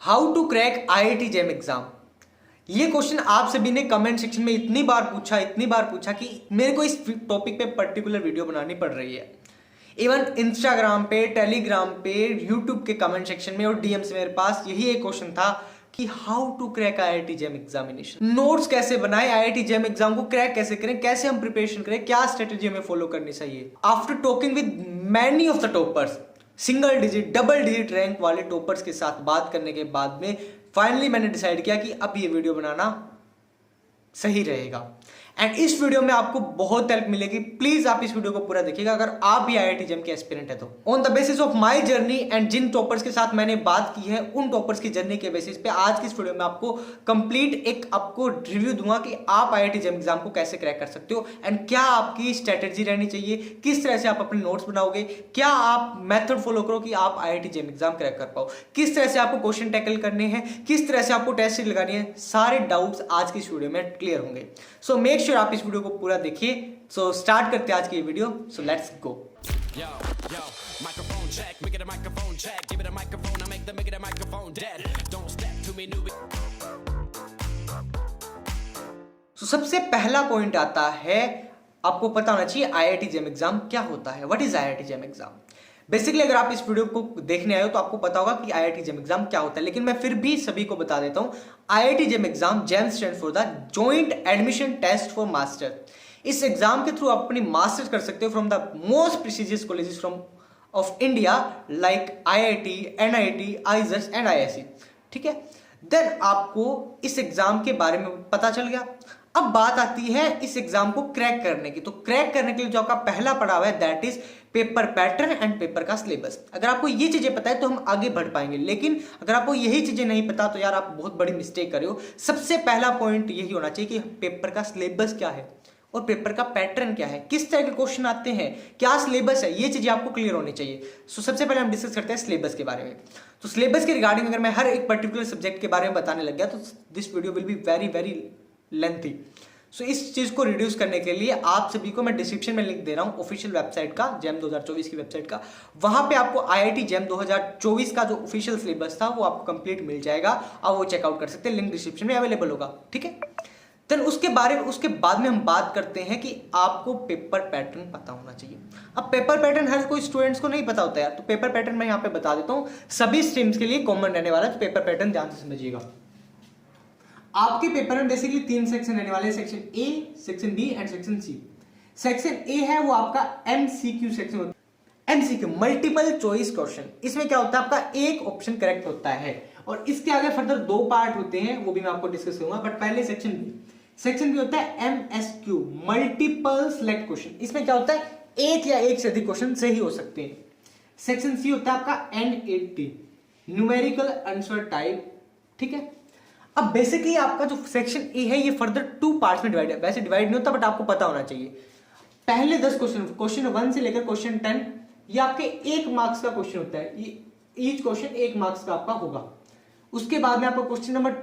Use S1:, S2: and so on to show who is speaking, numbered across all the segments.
S1: How to crack IIT JAM exam. ये question आप सभी ने कमेंट सेक्शन में इतनी बार पूछा कि मेरे को इस टॉपिक पे पर्टिकुलर वीडियो बनानी पड़ रही है। इवन इंस्टाग्राम पे, टेलीग्राम पे, यूट्यूब के कमेंट सेक्शन में और डीएम से मेरे पास यही एक क्वेश्चन था कि how to crack IIT JAM examination. Notes कैसे बनाए, आईआईटी जेम एग्जाम को क्रैक कैसे करें, कैसे हम प्रिपरेशन करें, क्या स्ट्रेटेजी हमें फॉलो करनी चाहिए। After talking with many of the toppers, single digit, double digit rank वाले टॉपर्स के साथ बात करने के बाद में फाइनली मैंने डिसाइड किया कि अब ये वीडियो बनाना सही रहेगा। एंड इस वीडियो में आपको बहुत हेल्प मिलेगी। प्लीज आप इस वीडियो को पूरा देखिएगा अगर आप भी आईआईटी जेम के एस्पिरेंट है तो। On the basis of my journey and जिन टॉपर्स के साथ मैंने बात की है उन टॉपर्स की जर्नी के बेसिस पे आज की इस वीडियो में आपको कंप्लीट एक आपको रिव्यू दूंगा कि आप आईआईटी जेम एग्जाम को कैसे क्रैक कर सकते हो एंड क्या आपकी स्ट्रेटेजी रहनी चाहिए, किस तरह से आप अपने नोट्स बनाओगे, क्या आप मेथड फॉलो करो कि आप आईआईटी जेम एग्जाम क्रैक कर पाओ, किस तरह से आपको क्वेश्चन टैकल करने हैं, किस तरह से आपको टेस्ट लगानी है। सारे डाउट्स आज की इस वीडियो में क्लियर होंगे। सो मेक श्योर आप इस वीडियो को पूरा देखिए। सो स्टार्ट करते हैं आज की ये वीडियो। So let's go. सबसे पहला पॉइंट आता है, आपको पता होना चाहिए आईआईटी जेम एग्जाम क्या होता है। What is IIT JAM exam. Basically अगर आप इस वीडियो को देखने आए हो तो आपको पता होगा कि आईआईटी जेम एग्जाम क्या होता है, लेकिन मैं फिर भी सभी को बता देता हूं। IIT JAM exam, JAM stand for the joint admission test for master. इस एग्जाम के थ्रू आप अपनी मास्टर्स कर सकते हो from the most prestigious colleges from of India like IIT, NIT, आईजस एंड आईआईएससी। ठीक है, देन आपको इस एग्जाम के बारे में पता चल गया। अब बात आती है इस एग्जाम को क्रैक करने की। तो क्रैक करने के लिए जो आपका पहला पड़ाव है that is paper pattern and paper का सिलेबस। अगर आपको ये चीजें पता है तो हम आगे बढ़ पाएंगे, लेकिन अगर आपको यही चीजें नहीं पता तो यार आप बहुत बड़ी मिस्टेक कर रहे हो। सबसे पहला पॉइंट यही होना चाहिए कि पेपर का सिलेबस क्या है और पेपर का पैटर्न क्या है, किस तरह के क्वेश्चन आते हैं, क्या सिलेबस है, ये चीजें आपको क्लियर होनी चाहिए। सो सबसे पहले हम डिस्कस करते हैं सिलेबस के बारे में। तो सिलेबस के रिगार्डिंग अगर मैं हर एक पर्टिकुलर सब्जेक्ट के बारे में बताने लग गया तो this video will be very very lengthy. So इस चीज को रिड्यूस करने के लिए आप सभी को मैं डिस्क्रिप्शन में लिंक दे रहा हूं ऑफिशियल वेबसाइट का, जेम 2024 की वेबसाइट का। वहां पे आपको आईआईटी जेम 2024 का जो ऑफिशियल सिलेबस था वो आपको कंप्लीट मिल जाएगा। आप वो चेकआउट कर सकते हैं, लिंक डिस्क्रिप्शन में अवेलेबल होगा। ठीक है, देन उसके बाद में हम बात करते हैं कि आपको पेपर पैटर्न पता होना चाहिए। अब पेपर पैटर्न हर कोई स्टूडेंट्स को नहीं पता होता है, तो पेपर पैटर्न मैं यहाँ पे बता देता हूँ। सभी स्ट्रीम्स के लिए कॉमन रहने वाला है, तो पेपर पैटर्न ध्यान से समझिएगा। आपके पेपर में बेसिकली 3 सेक्शन रहने वाले हैं, section A, section B and section C. Section A है वो आपका एमसीक्यू सेक्शन होता है। MCQ multiple choice question. इसमें क्या होता है, आपका एक ऑप्शन करेक्ट होता है और इसके आगे फर्दर 2 पार्ट होते हैं, वो भी मैं आपको डिस्कस करूंगा। बट पहले सेक्शन बी। सेक्शन बी होता है एमएसक्यू, मल्टीपल सिलेक्ट क्वेश्चन। इसमें क्या होता है, एक या एक से अधिक क्वेश्चन सही हो सकते हैं। सेक्शन सी होता है आपका एनएटी, न्यूमेरिकल आंसर टाइप। ठीक है, अब बेसिकली आपका जो सेक्शन ए है ये फर्दर 2 पार्ट्स में डिवाइड है। वैसे डिवाइड नहीं होता बट आपको पता होना चाहिए। पहले 10 क्वेश्चन, क्वेश्चन 1 से लेकर क्वेश्चन 10, ये आपके 1 मार्क्स का क्वेश्चन होता है। ये ईच क्वेश्चन 1 मार्क्स का आपका होगा। उसके बाद में आपको क्वेश्चन नंबर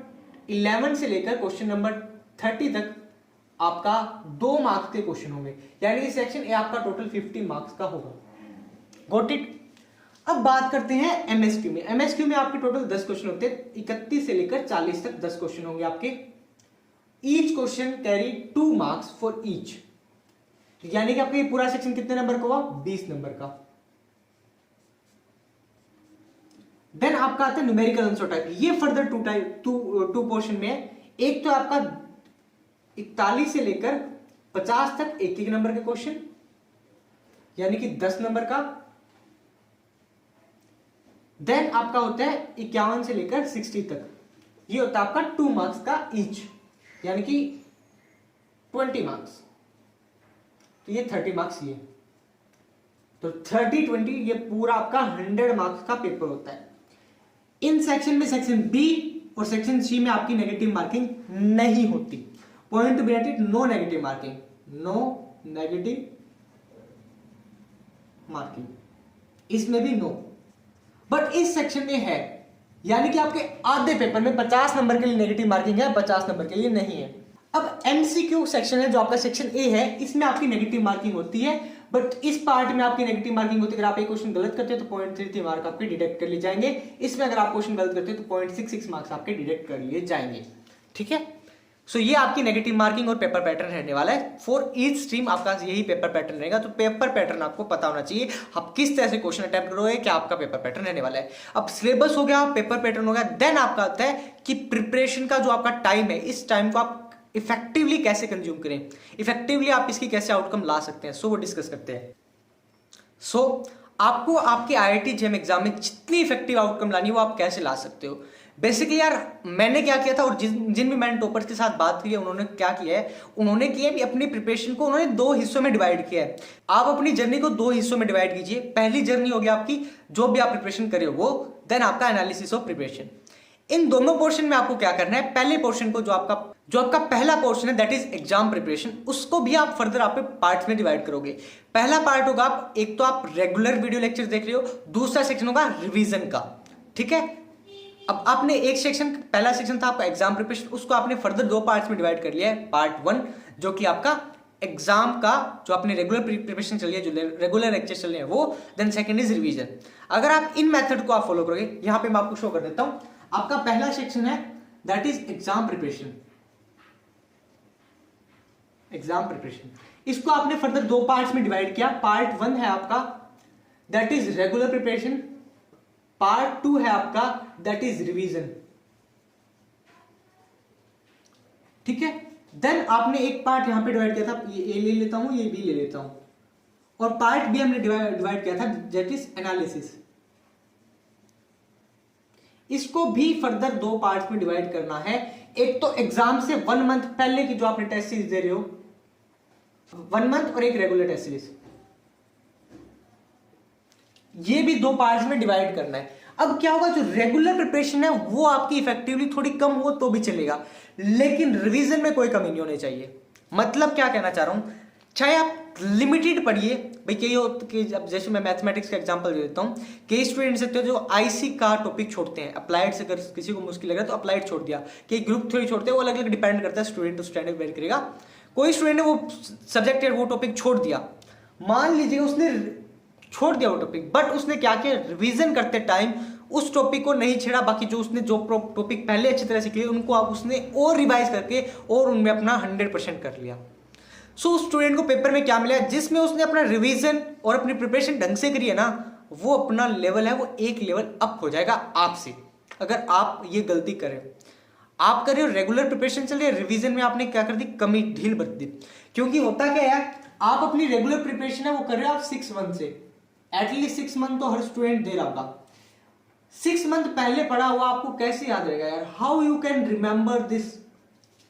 S1: 11 से लेकर क्वेश्चन नंबर 30 तक आपका 2 मार्क्स के क्वेश्चन होंगे, यानी कि सेक्शन ए आपका टोटल 50 मार्क्स का होगा। Got it. अब बात करते हैं एमएसक्यू में। एमएसक्यू में आपके टोटल 10 क्वेश्चन होते हैं, 31 से लेकर 40 तक 10 क्वेश्चन होंगे आपके। Each question carry 2 marks for each, यानी कि आपका ये पूरा सेक्शन कितने नंबर का हुआ, 20 नंबर का। देन आपका आता है न्यूमेरिकल आंसर टाइप। ये फर्दर 2 पोर्शन में है। एक तो आपका 41 से लेकर 50 तक एक एक नंबर के क्वेश्चन, यानी कि 10 नंबर का। देन आपका होता है 51 से लेकर 60 तक, ये होता है आपका 2 मार्क्स का ईच, यानी कि 20 मार्क्स। तो ये 30 मार्क्स ये, तो 30-20 ये पूरा आपका 100 मार्क्स का पेपर होता है। इन सेक्शन में सेक्शन बी और सेक्शन सी में आपकी नेगेटिव मार्किंग नहीं होती। Point to be noted, no negative marking, no negative marking, इसमें भी नो। बट इस सेक्शन में है, यानी कि आपके आधे पेपर में 50 नंबर के लिए नेगेटिव मार्किंग है, 50 नंबर के लिए नहीं है। अब एमसीक्यू सेक्शन है जो आपका सेक्शन ए है, इसमें आपकी नेगेटिव मार्किंग होती है, बट इस पार्ट में आपकी नेगेटिव मार्किंग होती है। अगर आप एक क्वेश्चन गलत करते हो तो 0.33 मार्क आपके डिडक्ट कर लिए जाएंगे। इसमें अगर आप क्वेश्चन गलत करते हो तो 0.66 मार्क्स आपके डिडक्ट कर लिए जाएंगे। ठीक है, सो ये आपकी नेगेटिव मार्किंग और पेपर पैटर्न रहने वाला है। फॉर ईच स्ट्रीम आपका यही पेपर पैटर्न रहेगा। तो पेपर पैटर्न आपको पता होना चाहिए, आप किस तरह से क्वेश्चन अटेम्प्ट करोगे, क्या आपका पेपर पैटर्न रहने वाला है। अब सिलेबस हो गया, पेपर पैटर्न हो गया, देन आपका आता है कि प्रिपरेशन का जो आपका टाइम है, इस टाइम को आप इफेक्टिवली कैसे कंज्यूम करें, इफेक्टिवली आप इसकी कैसे आउटकम ला सकते हैं। सो वो डिस्कस करते हैं। सो आपको आपके IIT JEM एग्जाम में जितनी इफेक्टिव आउटकम लानी है वो आप कैसे ला सकते हो। बेसिकली यार मैंने क्या किया था और जिन भी मैंने टॉपर्स के साथ बात की है उन्होंने क्या किया है, उन्होंने किया भी अपनी प्रिपरेशन को उन्होंने 2 हिस्सों में डिवाइड किया है। आप अपनी जर्नी को 2 हिस्सों में डिवाइड कीजिए। पहली जर्नी होगी आपकी जो भी आप प्रिपरेशन करे वो, देन आपका एनालिसिस ऑफ प्रिपरेशन। इन दोनों पोर्शन में आपको क्या करना है, पहले पोर्शन को जो आपका पहला पोर्शन है दैट इज एग्जाम प्रिपरेशन, उसको भी आप फर्दर आप पार्ट्स में डिवाइड करोगे। पहला पार्ट होगा आप एक तो आप रेगुलर वीडियो लेक्चर देख रहे हो, दूसरा सेक्शन होगा रिवीजन का। ठीक है, अब आपने एक सेक्शन, पहला सेक्शन था आपका एग्जाम प्रिपरेशन, उसको आपने फर्दर 2 पार्ट्स में डिवाइड कर लिया है। पार्ट 1 जो कि आपका एग्जाम का जो आपने रेगुलर प्रिपरेशन चल रही है, जो रेगुलर लेक्चर चल रहे हैं वो, देन सेकंड इज रिवीजन। अगर आप इन मेथड को आप फॉलो करोगे, यहां पे मैं आपको शो कर देता हूं। आपका पहला सेक्शन है that is exam preparation. Exam preparation इसको आपने फर्दर 2 पार्ट्स में डिवाइड किया। पार्ट 1 है आपका that is regular preparation, part 2 है आपका दैट इज रिवीजन। ठीक है, देन आपने एक पार्ट यहां पे डिवाइड किया था, ये ए ले लेता हूं, ये बी ले लेता हूं, और पार्ट बी हमने डिवाइड किया था दैट इज एनालिसिस। इसको भी फर्दर 2 पार्ट्स में डिवाइड करना है। एक तो एग्जाम से 1 मंथ पहले की जो आपने टेस्ट सीरीज दे रहे हो, 1 मंथ, और एक रेगुलर टेस्ट सीरीज, ये भी 2 पार्ट्स में डिवाइड करना है। अब क्या होगा, जो रेगुलर प्रिपरेशन है वो आपकी इफेक्टिवली थोड़ी कम हो तो भी चलेगा, लेकिन रिवीजन में कोई कमी नहीं होनी चाहिए। मतलब क्या कहना चाह रहा हूं, चाहे आप लिमिटेड पढ़िए भाई, कई कि अब जैसे मैं मैथमेटिक्स का एग्जांपल दे देता हूं, कई स्टूडेंट्स होते हैं जो आईसी का टॉपिक छोड़ते हैं, अप्लाइड से अगर किसी को मुश्किल लग रहा है तो अप्लाइड छोड़ दिया, कई ग्रुप थ्योरी छोड़ते हैं, वो अलग अलग डिपेंड करता है, स्टूडेंट टू स्टूडेंट वेरी करेगा। कोई स्टूडेंट ने वो सब्जेक्ट वो टॉपिक छोड़ दिया, मान लीजिए उसने छोड़ दिया वो टॉपिक, बट उसने क्या किया, रिवीजन करते टाइम उस टॉपिक को नहीं छेड़ा, बाकी जो उसने जो टॉपिक पहले अच्छी तरह से किए उनको आप उसने और रिवाइज करके और उनमें अपना 100% कर लिया। सो उस स्टूडेंट को पेपर में क्या मिला, जिसमें उसने अपना रिवीजन और अपनी प्रिपरेशन ढंग से करी है ना, वो अपना लेवल है वो एक लेवल अप हो जाएगा आपसे। अगर आप ये गलती करें, आप कर रहे हो रेगुलर प्रिपरेशन चल रही है, रिवीजन में आपने क्या कर दी, कमी ढील बरत दी। क्योंकि होता क्या है, आप अपनी रेगुलर प्रिपरेशन है वो कर रहे हो आप 6 मंथ से, एटलीस्ट 6 मंथ तो हर स्टूडेंट दे रहा होगा। 6 मंथ पहले पढ़ा हुआ आपको कैसे याद रहेगा यार, how you can remember this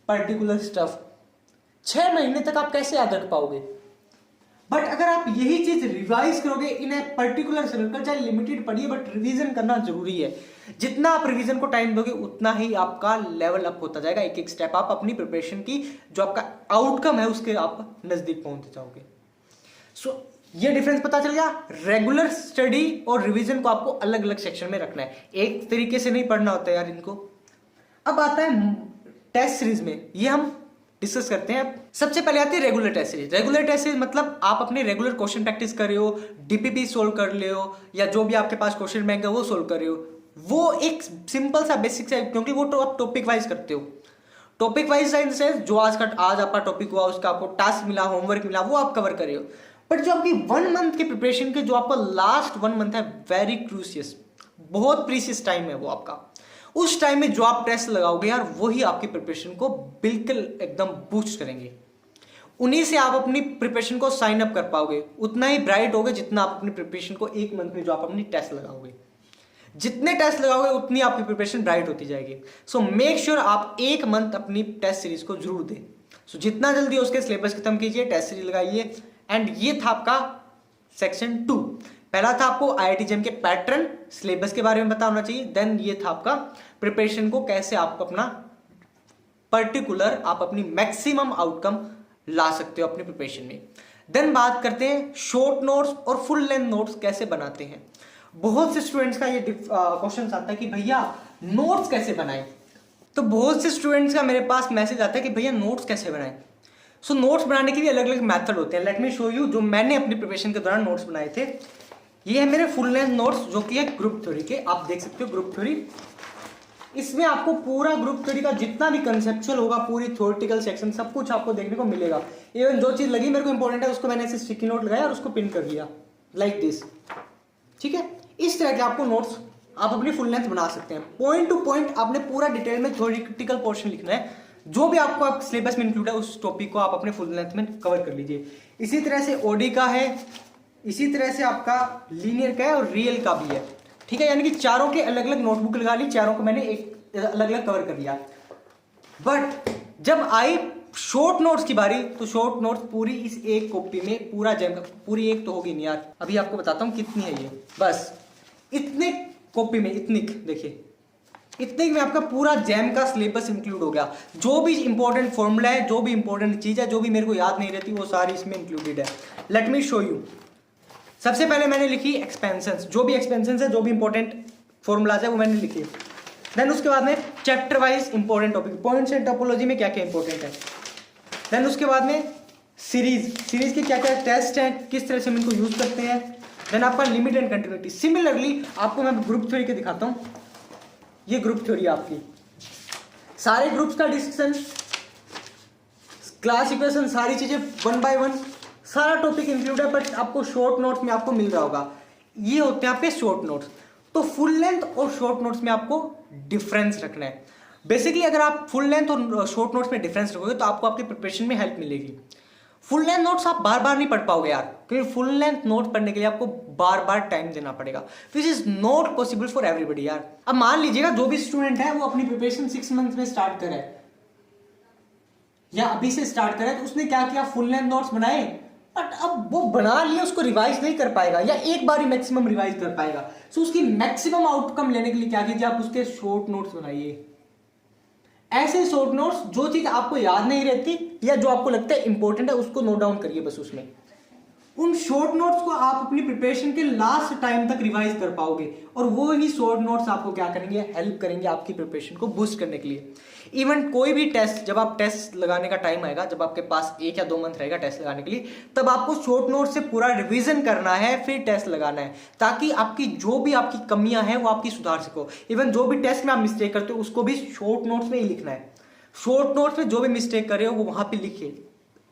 S1: particular stuff, 6 महीने तक आप कैसे याद रख पाओगे। बट अगर आप यही चीज रिवाइज करोगे इन ए पर्टिकुलर सर्कल, चाहे लिमिटेड पढ़िए बट रिवीजन करना जरूरी है। जितना आप रिवीजन को टाइम दोगे उतना ही आपका लेवल अप होता जाएगा, एक एक स्टेप आप अपनी प्रिपरेशन की जो आपका आउटकम है उसके आप नजदीक पहुंचते जाओगे। सो ये डिफरेंस पता चल गया। रेगुलर स्टडी और रिवीजन को आपको अलग अलग सेक्शन में रखना है, एक तरीके से नहीं पढ़ना होता यार इनको। अब आता है टेस्ट सीरीज में, ये हम डिस्कस करते हैं। सबसे पहले आती है regular test series. Regular test series मतलब आप अपने रेगुलर क्वेश्चन प्रैक्टिस कर रहे हो, डीपीपी सोल्व कर रहे हो, या जो भी आपके पास क्वेश्चन बैंक है वो सोल्व कर रहे हो। वो एक सिंपल सा बेसिक है, क्योंकि वो तो आप टॉपिक वाइज करते हो। टॉपिक वाइज से जो आज आपका टॉपिक हुआ, उसका आपको टास्क मिला, होमवर्क मिला, वो आप कवर कर रहे हो। बट जो आपकी 1 मंथ के प्रिपरेशन के जो आपका लास्ट 1 मंथ है, वेरी क्रूशियस, बहुत प्रीशियस टाइम है वो आपका। उस टाइम में जो आप टेस्ट लगाओगे यार, वही आपकी प्रिपरेशन को बिल्कुल एकदम बूस्ट करेंगे। उन्हीं से आप अपनी प्रिपरेशन को साइन अप कर पाओगे, उतना ही ब्राइट होगे जितना आप अपनी प्रिपरेशन को 1 मंथ में जो आप अपनी टेस्ट लगाओगे। जितने टेस्ट लगाओगे उतनी आपकी प्रिपरेशन ब्राइट होती जाएगी। सो मेक श्योर आप 1 मंथ अपनी टेस्ट सीरीज को जरूर दें। सो जितना जल्दी हो उसके सिलेबस खत्म कीजिए, टेस्ट सीरीज लगाइए। एंड ये था आपका सेक्शन 2। पहला था आपको IIT JEM के पैटर्न, सिलेबस के बारे में पता होना चाहिए। देन ये था आपका प्रिपरेशन को कैसे आपको अपना पर्टिकुलर आप अपनी मैक्सिमम आउटकम ला सकते हो अपनी प्रिपरेशन में। देन बात करते हैं शॉर्ट नोट्स और फुल लेंथ नोट्स कैसे बनाते हैं। बहुत से स्टूडेंट्स का ये क्वेश्चन आता है कि भैया नोट्स कैसे बनाएं। तो बहुत से स्टूडेंट्स का मेरे पास मैसेज आता है कि भैया नोट्स कैसे बनाएं। सो नोट्स बनाने के भी अलग अलग मेथड होते हैं। लेट मी शो यू जो मैंने अपनी प्रिपरेशन के दौरान नोट्स बनाए थे। ये है मेरे फुल लेंथ नोट्स जो कि है ग्रुप थ्योरी के, आप देख सकते हो ग्रुप थ्योरी। इसमें आपको पूरा ग्रुप थ्योरी का जितना भी कंसेप्चुअल होगा, पूरी थ्योरेटिकल सेक्शन सब कुछ आपको देखने को मिलेगा। इवन जो चीज लगी मेरे को इंपॉर्टेंट है उसको मैंने ऐसे स्टिकी नोट लगाया और उसको पिन कर लिया लाइक दिस। ठीक है, इस तरह के आपको नोट्स आप अपनी फुल लेंथ बना सकते हैं। पॉइंट टू पॉइंट आपने पूरा डिटेल में थ्योरेटिकल पोर्शन लिखना है, जो भी आपको आप सिलेबस में इंक्लूड है उस टॉपिक को आप अपने फुल लेंथ में कवर कर लीजिए। इसी तरह से ओडी का है, इसी तरह से आपका लीनियर का है और रियल का भी है। ठीक है, यानी कि चारों के अलग अलग नोटबुक लगा ली, चारों को मैंने एक अलग अलग कवर कर लिया। बट जब आई शॉर्ट नोट्स की बारी, तो शॉर्ट नोट्स पूरी इस एक कॉपी में पूरा जैम, पूरी एक तो होगी नहीं यार, अभी आपको बताता हूं कितनी है ये। बस इतने कॉपी में, इतनी देखिए, इतने में आपका पूरा जैम का सिलेबस इंक्लूड हो गया। जो भी इंपॉर्टेंट फॉर्मूला है, जो भी इंपॉर्टेंट चीज है, जो भी मेरे को याद नहीं रहती, वो सारी इसमें इंक्लूडेड है। Let me show you. सबसे पहले मैंने लिखी एक्सपेंशंस, जो भी एक्सपेंशंस है, जो भी इंपॉर्टेंट फॉर्मूलाज है वो मैंने लिखी। देन उसके बाद में chapter wise important topic, points and topology में क्या क्या इंपॉर्टेंट है। देन उसके बाद में सीरीज के क्या क्या टेस्ट हैं, किस तरह से हम इनको यूज करते हैं। देन आपका लिमिट एंड कंटिन्यूटी। सिमिलरली आपको मैं ग्रुप थ्योरी के दिखाता हूं। ये ग्रुप थ्योरी आपकी, सारे ग्रुप्स का डिस्कशन, क्लास इक्वेशन, सारी चीजें 1 by 1 सारा टॉपिक इंक्लूड है। बट आपको शॉर्ट नोट्स में आपको मिल रहा होगा, ये होते हैं आपके शॉर्ट नोट्स। तो फुल लेंथ और शॉर्ट नोट्स में आपको डिफरेंस रखना है। बेसिकली अगर आप फुल लेंथ और शॉर्ट नोट्स में डिफरेंस रखोगे तो आपको आपकी प्रिपरेशन में हेल्प मिलेगी। फुल लेंथ नोट्स आप बार बार नहीं पढ़ पाओगे यार, क्योंकि फुल लेंथ नोट पढ़ने के लिए आपको बार बार टाइम देना पड़ेगा। This is not possible for everybody यार। अब मान लीजिएगा जो भी स्टूडेंट है वो अपनी प्रिपरेशन 6 मंथ में स्टार्ट करे या अभी से स्टार्ट करे, तो उसने क्या किया, फुल लेंथ नोट्स बनाए, बट अब वो बना लिया, उसको रिवाइज नहीं कर पाएगा या एक बार ही मैक्सिमम रिवाइज कर पाएगा। सो उसकी मैक्सिमम आउटकम लेने के लिए क्या कीजिए, आप उसके शॉर्ट नोट्स बनाइए। ऐसे शॉर्ट नोट्स, जो चीज आपको याद नहीं रहती या जो आपको लगता है इंपॉर्टेंट है उसको नोट डाउन करिए बस उसमें। उन शॉर्ट नोट्स को आप अपनी प्रिपरेशन के लास्ट टाइम तक रिवाइज कर पाओगे और वो ही शॉर्ट नोट्स आपको क्या करेंगे, हेल्प करेंगे आपकी प्रिपरेशन को बूस्ट करने के लिए। इवन कोई भी टेस्ट, जब आप टेस्ट लगाने का टाइम आएगा, जब आपके पास 1 या 2 मंथ रहेगा टेस्ट लगाने के लिए, तब आपको शॉर्ट नोट से पूरा रिवीजन करना है, फिर टेस्ट लगाना है, ताकि आपकी जो भी आपकी कमियां हैं वो आपकी सुधार सको। इवन जो भी टेस्ट में आप मिस्टेक करते हो उसको भी शॉर्ट नोट्स में ही लिखना है। शॉर्ट नोट्स में जो भी मिस्टेक कर रहे हो वो वहां पे लिखिए।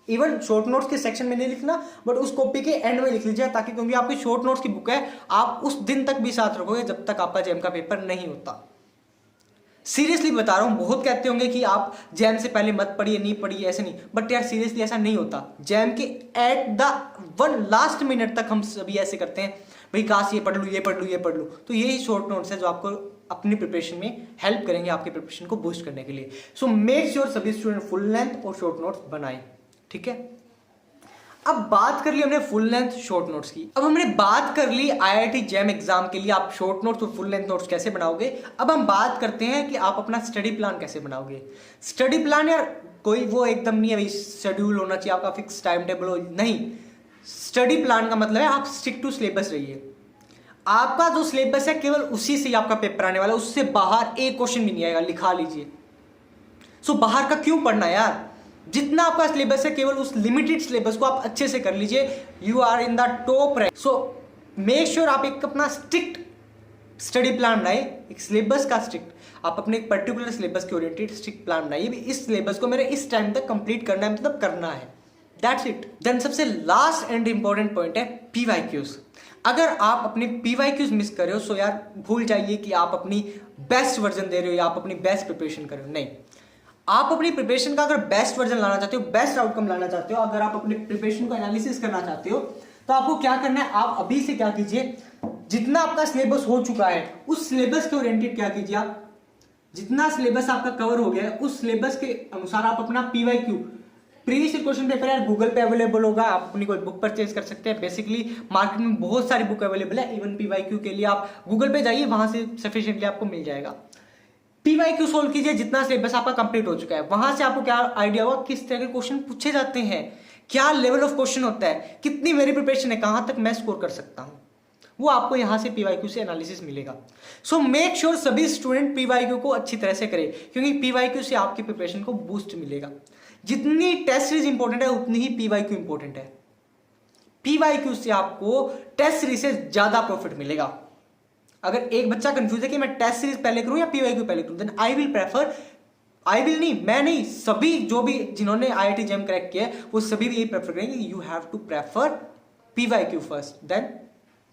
S1: इवन शॉर्ट नोट्स के सेक्शन में नहीं लिखना, बट उस कॉपी के एंड में लिख लीजिए, ताकि क्योंकि आपकी शॉर्ट नोट्स की बुक है, आप उस दिन तक भी साथ रखोगे जब तक आपका जैम का पेपर नहीं होता। सीरियसली बता रहा हूं, बहुत कहते होंगे कि आप जैम से पहले मत पढ़िए, नहीं पढ़िए, ऐसे नहीं, बट यार सीरियसली ऐसा नहीं होता। जैम के at the one last minute तक हम सभी ऐसे करते हैं, भाई काश ये पढ़ लूँ, ये पढ़ लूँ, ये पढ़ लूँ। तो यही शॉर्ट नोट्स है जो आपको अपनी प्रिपरेशन में हेल्प करेंगे, आपके प्रिपरेशन को बूस्ट करने के लिए। सो मेक श्योर सभी स्टूडेंट फुल लेंथ और शॉर्ट नोट्स बनाएं। ठीक है, अब बात कर ली हमने फुल लेंथ शॉर्ट नोट्स की। अब हमने बात कर ली आईआईटी जैम एग्जाम के लिए आप शॉर्ट नोट्स और फुल लेंथ नोट्स कैसे बनाओगे। अब हम बात करते हैं कि आप अपना स्टडी प्लान कैसे बनाओगे। स्टडी प्लान यार कोई वो एकदम नहीं है भाई शेड्यूल होना चाहिए, आपका फिक्स टाइम टेबल हो, नहीं। स्टडी प्लान का मतलब है आप स्टिक टू सिलेबस रहिए। आपका जो सिलेबस है केवल उसी से ही आपका पेपर आने वाला है, उससे बाहर एक क्वेश्चन भी नहीं आएगा, लिखा लीजिए। सो बाहर का क्यों पढ़ना यार, जितना आपका सिलेबस है केवल उस लिमिटेड सिलेबस को आप अच्छे से कर लीजिए, you are in the top rank. So make sure आप एक अपना स्ट्रिक्ट स्टडी प्लान बनाए, एक सिलेबस का स्ट्रिक्ट, आप अपने एक पर्टिकुलर सिलेबस के ओरिएंटेड स्ट्रिक्ट प्लान बनाइए, इस सिलेबस को मेरे इस टाइम तक कंप्लीट करना है, मतलब करना है, दैट्स इट। देन सबसे लास्ट एंड इंपॉर्टेंट पॉइंट है पीवाईक्यूज। अगर आप अपने पीवाईक्यूज मिस कर रहे हो, सो यार भूल जाइए कि आप अपनी बेस्ट वर्जन दे रहे हो या आप अपनी बेस्ट प्रिपरेशन कर रहे हो, नहीं। आप अपनी प्रिपरेशन का अगर बेस्ट वर्जन लाना चाहते हो, बेस्ट आउटकम लाना चाहते हो, अगर आप अपनी प्रिपरेशन को एनालिसिस करना चाहते हो, तो आपको क्या करना है, आप अभी से क्या कीजिए, जितना आपका सिलेबस हो चुका है उस सिलेबस के ओरिएंटेड क्या कीजिए, आप जितना सिलेबस आपका कवर हो गया है उस सिलेबस के अनुसार आप अपना पीवाईक्यू, प्रीवियस क्वेश्चन पेपर यार गूगल पे अवेलेबल होगा, आप अपनी कोई बुक परचेज कर सकते हैं। बेसिकली मार्केट में बहुत सारी बुक अवेलेबल है, इवन पीवाईक्यू के लिए आप गूगल पे जाइए, वहां से सफिशिएंटली आपको मिल जाएगा। पीवाईक्यू सोल्व कीजिए, जितना सिलेबस आपका कंप्लीट हो चुका है, वहां से आपको क्या आइडिया होगा किस तरह के क्वेश्चन पूछे जाते हैं, क्या लेवल ऑफ क्वेश्चन होता है, कितनी मेरी प्रिपरेशन है, कहां तक मैं स्कोर कर सकता हूं। वो आपको यहाँ से पीवाईक्यू से एनालिसिस मिलेगा। सो मेक श्योर सभी स्टूडेंट पीवाईक्यू को अच्छी तरह से करें, क्योंकि पीवाईक्यू से आपकी प्रिपरेशन को बूस्ट मिलेगा। जितनी टेस्ट सीरीज इंपॉर्टेंट है उतनी ही पीवाईक्यू इंपॉर्टेंट है। पीवाईक्यू से आपको टेस्ट सीरीज से ज्यादा प्रॉफिट मिलेगा। अगर एक बच्चा कंफ्यूज है कि मैं टेस्ट सीरीज पहले करूं या पीवाईक्यू पहले करूं, देन मैं नहीं, सभी जो भी जिन्होंने IIT JEM क्रैक किया है वो सभी भी यही प्रेफर करेंगे, you have to prefer PYQ first, then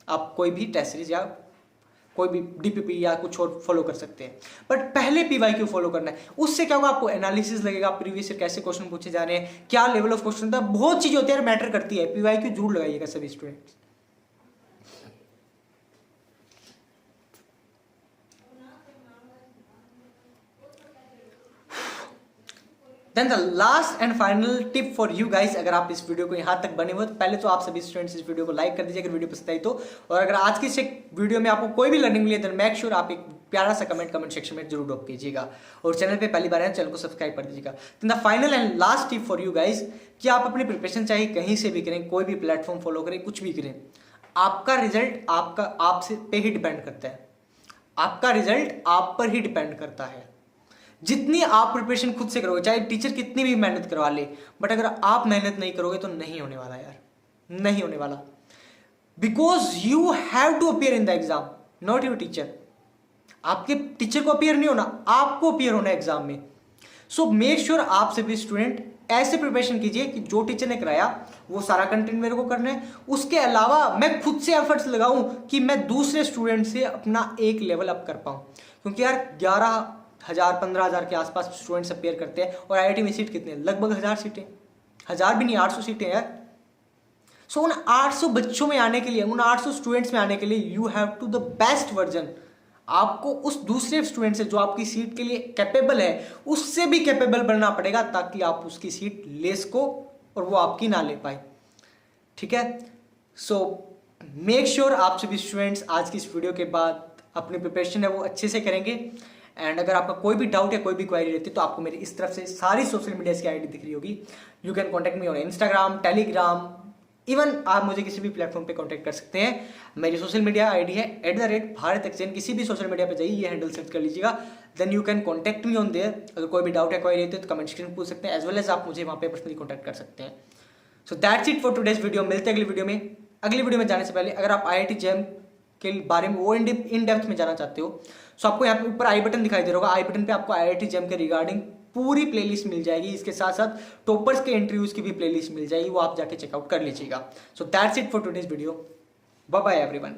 S1: आप कोई भी टेस्ट सीरीज या कोई भी DPP या कुछ और फॉलो कर सकते हैं, बट पहले पीवाईक्यू फॉलो करना है। उससे क्या होगा, आपको एनालिसिस लगेगा, प्रीवियस ईयर कैसे क्वेश्चन पूछे जा रहे हैं, क्या लेवल ऑफ क्वेश्चन था, बहुत चीज होती है, मैटर करती है। पीवाईक्यू जरूर लगाइएगा सभी students. Then the last and final tip for you guys, अगर आप इस वीडियो को यहाँ तक बने हुए तो पहले तो आप सभी स्टूडेंट्स इस वीडियो को लाइक कर दीजिए अगर वीडियो पसंद आई तो, और अगर आज की इस वीडियो में आपको कोई भी लर्निंग मिली है देन मेक श्योर आप एक प्यारा सा कमेंट सेक्शन में जरूर ड्रॉप कीजिएगा, और चैनल पे पहली बार है चैनल को सब्सक्राइब कर दीजिएगा। Then the final and last tip for you guys, कि आप अपनी प्रिपरेशन चाहे कहीं से भी करें, कोई भी प्लेटफॉर्म फॉलो करें, कुछ भी करें, आपका रिजल्ट आपसे पे ही डिपेंड करता है। आपका रिजल्ट आप पर ही डिपेंड करता है। जितनी आप प्रिपरेशन खुद से करोगे, चाहे टीचर कितनी भी मेहनत करवा ले, बट अगर आप मेहनत नहीं करोगे तो नहीं होने वाला यार, नहीं होने वाला। Because you have to appear in the exam, not your teacher. आपके टीचर को अपीयर नहीं होना, आपको अपीयर होना है एग्जाम में। सो मेक श्योर आप सभी स्टूडेंट ऐसे प्रिपरेशन कीजिए कि जो टीचर ने कराया वो सारा कंटेंट मेरे को करना है, उसके अलावा मैं खुद से एफर्ट्स लगाऊं कि मैं दूसरे स्टूडेंट से अपना एक लेवल अप कर पाऊं। क्योंकि यार 11,000 15,000 के आसपास स्टूडेंट्स अपीयर करते हैं, और IIT में सीट कितने हैं, लगभग 1000 सीटें, 1000 भी नहीं 800 सीटें यार। सो उन 800 बच्चों में आने के लिए, उन 800 स्टूडेंट्स में आने के लिए you have to the best version. आपको उस दूसरे स्टूडेंट से जो आपकी सीट के लिए कैपेबल है उससे भी कैपेबल बनना पड़ेगा, ताकि आप उसकी सीट ले सको और वो आपकी ना ले पाए। ठीक है, सो मेक श्योर आप सभी स्टूडेंट्स आज की इस वीडियो के बाद अपनी प्रिपरेशन है वो अच्छे से करेंगे। एंड अगर आपका कोई भी डाउट है, कोई भी क्वेरी रहती है, तो आपको मेरी इस तरफ से सारी सोशल मीडिया की आईडी दिख रही होगी। You can contact me on Instagram, Telegram, even आप मुझे किसी भी प्लेटफॉर्म पे कांटेक्ट कर सकते हैं। मेरी सोशल मीडिया आईडी है @भारत_एक्सचेंज। किसी भी सोशल मीडिया पे जाइए, ये हैंडल सर्च कर लीजिएगा, then you can contact me on there. अगर कोई भी डाउट है, क्वेरी रहती है तो कमेंट सेक्शन में पूछ सकते हैं, एज वेल एज आप मुझे वहाँ पे पर्सनली कॉन्टैक्ट कर सकते हैं। सो that's it for today's video. मिलते हैं अगली वीडियो में। अगली वीडियो में जाने से पहले अगर आप IIT JEM के बारे में वो इन डेप्थ में जाना चाहते हो, सो आपको यहाँ पे ऊपर आई बटन दिखाई दे रहा होगा। आई बटन पे आपको IIT JEM के रिगार्डिंग पूरी प्लेलिस्ट मिल जाएगी। इसके साथ साथ टॉपर्स के इंटरव्यूज की भी प्लेलिस्ट मिल जाएगी, वो आप जाके चेकआउट कर लीजिएगा। So that's it for today's video. Bye bye everyone.